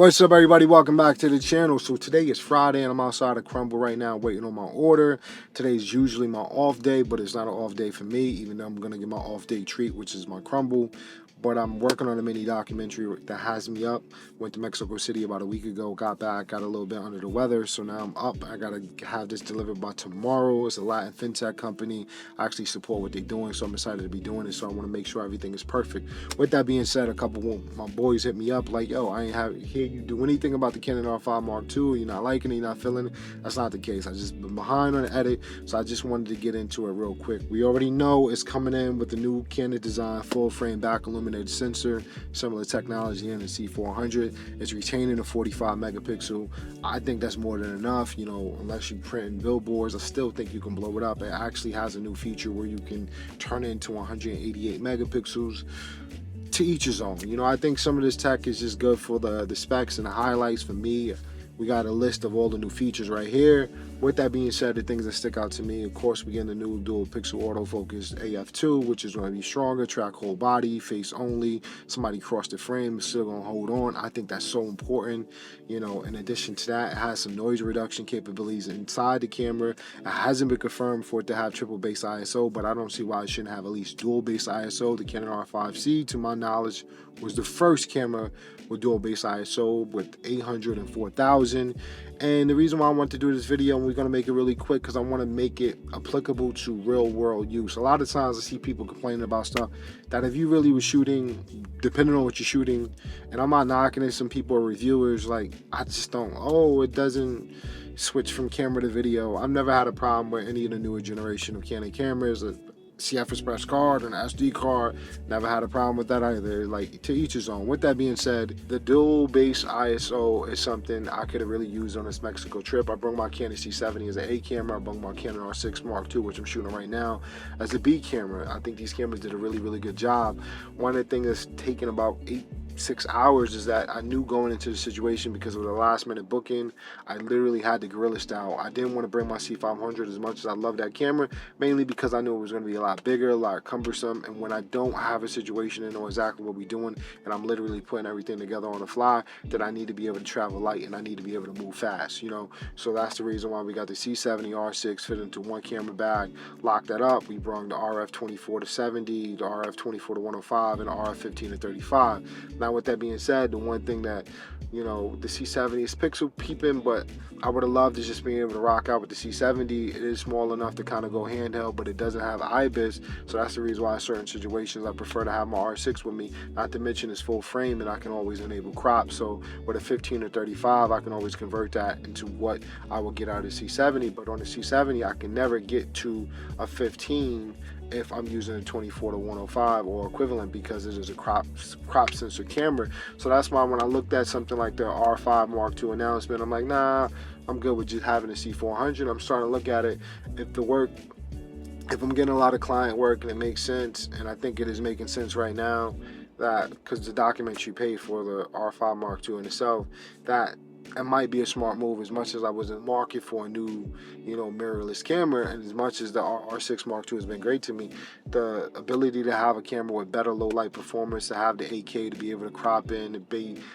What's up, everybody? Welcome back to the channel. So today is Friday and I'm outside of Crumble right now waiting on my order. Today's usually my off day, but it's not an off day for me, even though I'm going to get my off day treat, which is my Crumble. But I'm working on a mini documentary that has me up. Went to Mexico City about a week ago, got back, got a little bit under the weather, so now I'm up. I gotta have this delivered by tomorrow. It's a Latin fintech company. I actually support what they're doing, so I'm excited to be doing it. So I want to make sure everything is perfect. With that being said, a couple of my boys hit me up like, yo, I ain't hear you do anything about the Canon R5 Mark II. You're not liking it, you're not feeling it. That's not the case. I just been behind on the edit, so I just wanted to get into it real quick. We already know it's coming in with the new Canon design, full frame back illuminated sensor, similar technology in the C400. It's retaining a 45 megapixel. I think that's more than enough. You know, unless you print in billboards, I still think you can blow it up. It actually has a new feature where you can turn it into 188 megapixels. To each his own. You know, I think some of this tech is just good for the specs and the highlights. For me, we got a list of all the new features right here. With that being said, the things that stick out to me, of course, we get the new dual pixel autofocus AF2, which is going to be stronger, track whole body, face only. Somebody crossed the frame, it's still going to hold on. I think that's so important. You know, in addition to that, it has some noise reduction capabilities inside the camera. It hasn't been confirmed for it to have triple base ISO, but I don't see why it shouldn't have at least dual base ISO. The Canon R5C, to my knowledge, was the first camera with dual base ISO with 800 and 4000. And the reason why I want to do this video, and we're going to make it really quick, because I want to make it applicable to real world use. A lot of times I see people complaining about stuff that if you really were shooting, depending on what you're shooting, and I'm not knocking it, some people are reviewers, like, I just don't, it doesn't switch from camera to video. I've never had a problem with any of the newer generation of Canon cameras. CF Express card and SD card, never had a problem with that either. Like, to each his own. With that being said, the dual base ISO is something I could have really used on this Mexico trip. I brought my Canon C70 as an A camera. I brought my Canon R6 Mark II, which I'm shooting right now, as a B camera. I think these cameras did a really good job. One of the things that's taken about 6 hours is that I knew going into the situation, because of the last minute booking, I literally had the guerrilla style. I didn't want to bring my C500 as much as I love that camera, mainly because I knew it was going to be a lot bigger, a lot cumbersome, and when I don't have a situation and know exactly what we're doing, and I'm literally putting everything together on the fly, that I need to be able to travel light and I need to be able to move fast, you know. So that's the reason why we got the C70 R6 fit into one camera bag, locked that up. We brought the RF 24 to 70, the RF 24 to 105, and the RF 15 to 35. Now, with that being said, the one thing that, you know, the C70 is pixel peeping, but I would have loved to just be able to rock out with the C70. It is small enough to kind of go handheld, but it doesn't have IBIS, so that's the reason why in certain situations I prefer to have my R6 with me. Not to mention it's full frame and I can always enable crop, so with a 15 or 35 I can always convert that into what I will get out of the C70. But on the C70 I can never get to a 15 if I'm using a 24 to 105 or equivalent, because it is a crop sensor camera. So that's why when I looked at something like the R5 Mark II announcement, I'm like, nah, I'm good with just having a C400. I'm starting to look at it, if I'm getting a lot of client work and it makes sense, and I think it is making sense right now, that because the documentary paid for the R5 Mark II in itself, that it might be a smart move. As much as I was in the market for a new, you know, mirrorless camera, and as much as the R6 Mark II has been great to me, the ability to have a camera with better low light performance, to have the 8K to be able to crop in, to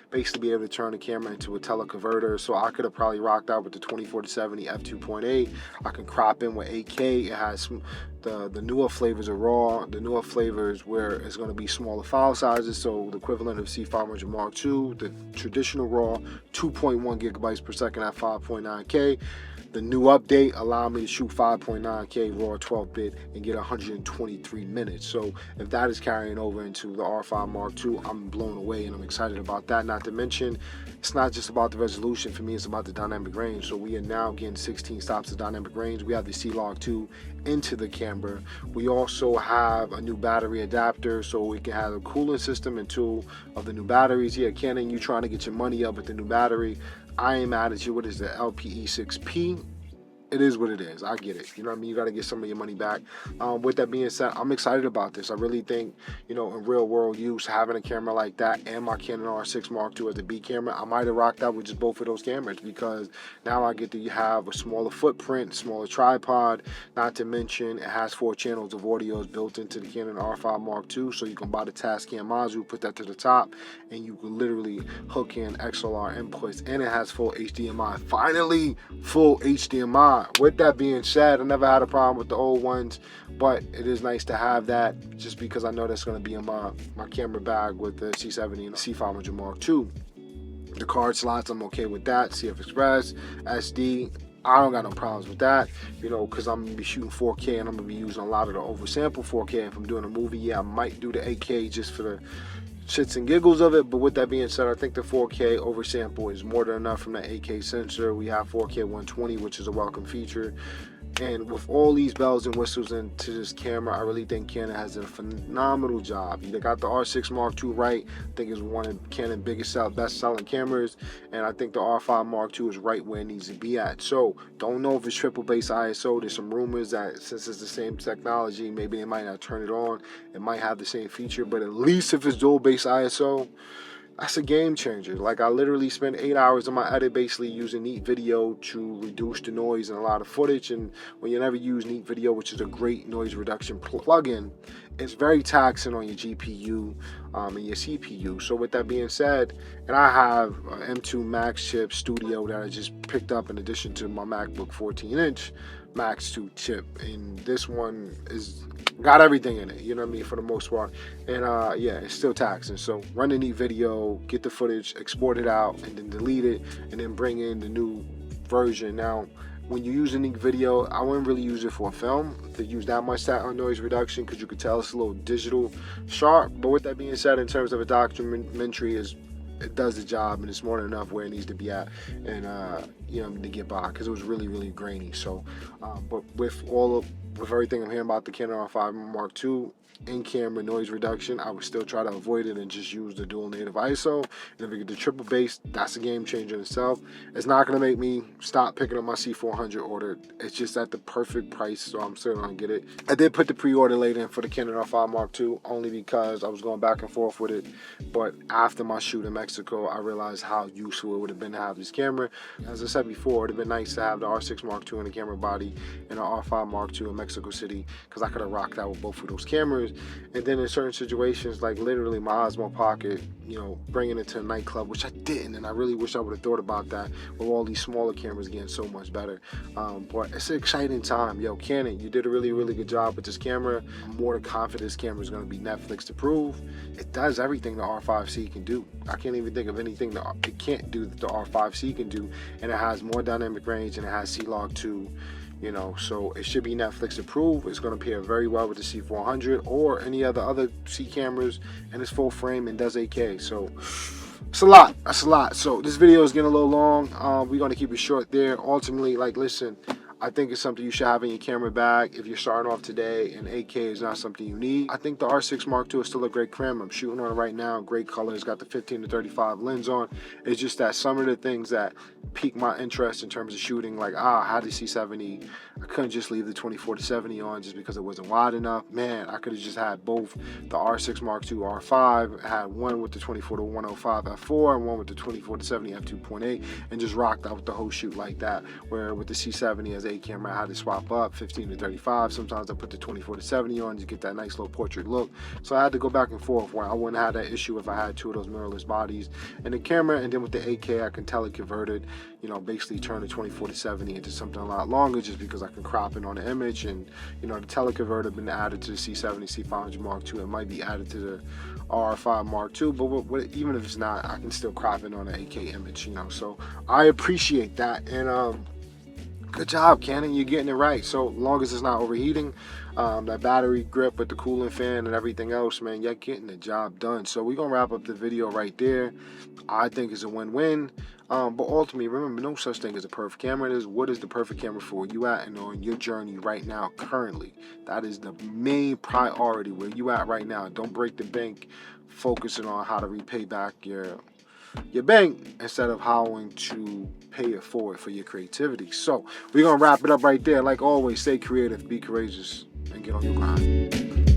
basically be able to turn the camera into a teleconverter. So I could have probably rocked out with the 24 to 70 f2.8. I can crop in with 8K. It has the newer flavors of RAW, the newer flavors where it's going to be smaller file sizes, so the equivalent of C500 Mark II, the traditional RAW, 2.1 gigabytes per second at 5.9K. The new update allowed me to shoot 5.9K RAW 12-bit and get 123 minutes. So if that is carrying over into the R5 Mark II, I'm blown away and I'm excited about that. Not to mention, it's not just about the resolution. For me, it's about the dynamic range. So we are now getting 16 stops of dynamic range. We have the C-Log 2 into the camera. We also have a new battery adapter, so we can have a cooling system and 2 of the new batteries. Yeah, Canon, you trying to get your money up with the new battery. I ain't mad at you. What is the LPE6P? it is what it is. I get it. You know what I mean? You got to get some of your money back. With that being said, I'm excited about this. I really think, in real world use, having a camera like that and my Canon R6 Mark II as the B camera, I might have rocked out with just both of those cameras, because now I get to have a smaller footprint, smaller tripod. Not to mention, it has 4 channels of audios built into the Canon R5 Mark II, so you can buy the Tascam module, put that to the top, and you can literally hook in XLR inputs, and it has full HDMI. Finally, full HDMI. With that being said, I never had a problem with the old ones, but it is nice to have that, just because I know that's going to be in my camera bag with the C70 and the C500 Mark II. The card slots, I'm okay with that. CF Express, SD, I don't got no problems with that, because I'm going to be shooting 4K, and I'm going to be using a lot of the oversample 4K. If I'm doing a movie, yeah, I might do the 8K just for the shits and giggles of it. But with that being said, I think the 4K oversample is more than enough from the 8K sensor. We have 4K 120, which is a welcome feature. And with all these bells and whistles into this camera, I really think Canon has done a phenomenal job. They got the R6 Mark II right. I think it's one of Canon's best selling cameras. And I think the R5 Mark II is right where it needs to be at. So, don't know if it's triple base ISO. There's some rumors that since it's the same technology, maybe they might not turn it on. It might have the same feature, but at least if it's dual base ISO, that's a game changer. Like, I literally spent 8 hours in my edit basically using Neat Video to reduce the noise in a lot of footage. And when you never use Neat Video, which is a great noise reduction plugin, it's very taxing on your GPU and your CPU. So with that being said, and I have an M2 Max chip Studio that I just picked up in addition to my MacBook 14-inch Max 2 chip, and this one is got everything in it, you know what I mean, for the most part. And yeah, it's still taxing. So run the Neat Video, get the footage, export it out, and then delete it, and then bring in the new version. Now, when you use a Neat Video, I wouldn't really use it for a film to use that much noise reduction, because you could tell it's a little digital sharp. But with that being said, in terms of a documentary, it does the job, and it's more than enough where it needs to be at, and to get by, because it was really, really grainy. So but with everything I'm hearing about the Canon R5 Mark II in-camera noise reduction, I would still try to avoid it and just use the dual native ISO. And if we get the triple base, that's a game changer in itself. It's not going to make me stop picking up my C400 order. It's just at the perfect price, so I'm still going to get it. I did put the pre-order late in for the Canon R5 Mark II only because I was going back and forth with it. But after my shoot in Mexico, I realized how useful it would have been to have this camera. As I said before, it would have been nice to have the R6 Mark II in the camera body and the R5 Mark II in Mexico City, because I could have rocked out with both of those cameras. And then in certain situations, like literally my Osmo Pocket, bringing it to a nightclub, which I didn't, and I really wish I would have thought about that, with all these smaller cameras getting so much better. But it's an exciting time. Yo, Canon, you did a really, really good job with this camera. I'm more than confident this camera is going to be Netflix approved. It does everything the R5C can do. I can't even think of anything that it can't do that the R5C can do, and it has more dynamic range, and it has C-Log 2. So it should be Netflix approved. It's going to pair very well with the C400 or any other C cameras, and it's full frame and does 8K. So it's a lot. That's a lot. So this video is getting a little long. We're going to keep it short there. Ultimately, listen, I think it's something you should have in your camera bag if you're starting off today, and 8K is not something you need. I think the R6 Mark II is still a great camera. I'm shooting on it right now. Great color. It's got the 15-35 lens on. It's just that some of the things that piqued my interest in terms of shooting, like I had the C70. I couldn't just leave the 24-70 on just because it wasn't wide enough. Man, I could have just had both the R6 Mark II R5. I had one with the 24-105 f4 and one with the 24-70 f2.8, and just rocked out with the whole shoot like that. Where with the C70 as a camera, I had to swap up 15-35. Sometimes I put the 24-70 on to get that nice little portrait look. So I had to go back and forth, where I wouldn't have that issue if I had two of those mirrorless bodies in the camera. And then with the 8K, I can teleconvert it, basically turn the 24-70 into something a lot longer, just because I can crop it on the image. And the teleconverter been added to the C70, C500 Mark II. It might be added to the R5 Mark II, but even if it's not, I can still crop it on an 8K image. So I appreciate that. And good job, Canon. You're getting it right. So long as it's not overheating, that battery grip with the cooling fan and everything else, man, you're getting the job done. So we're going to wrap up the video right there. I think it's a win-win. But ultimately, remember, no such thing as a perfect camera. It is what is the perfect camera for you at and on your journey right now, currently. That is the main priority, where you at right now. Don't break the bank focusing on how to repay back your your bank instead of having to pay it forward for your creativity. So we're going to wrap it up right there. Like always, stay creative, be courageous, and get on your grind.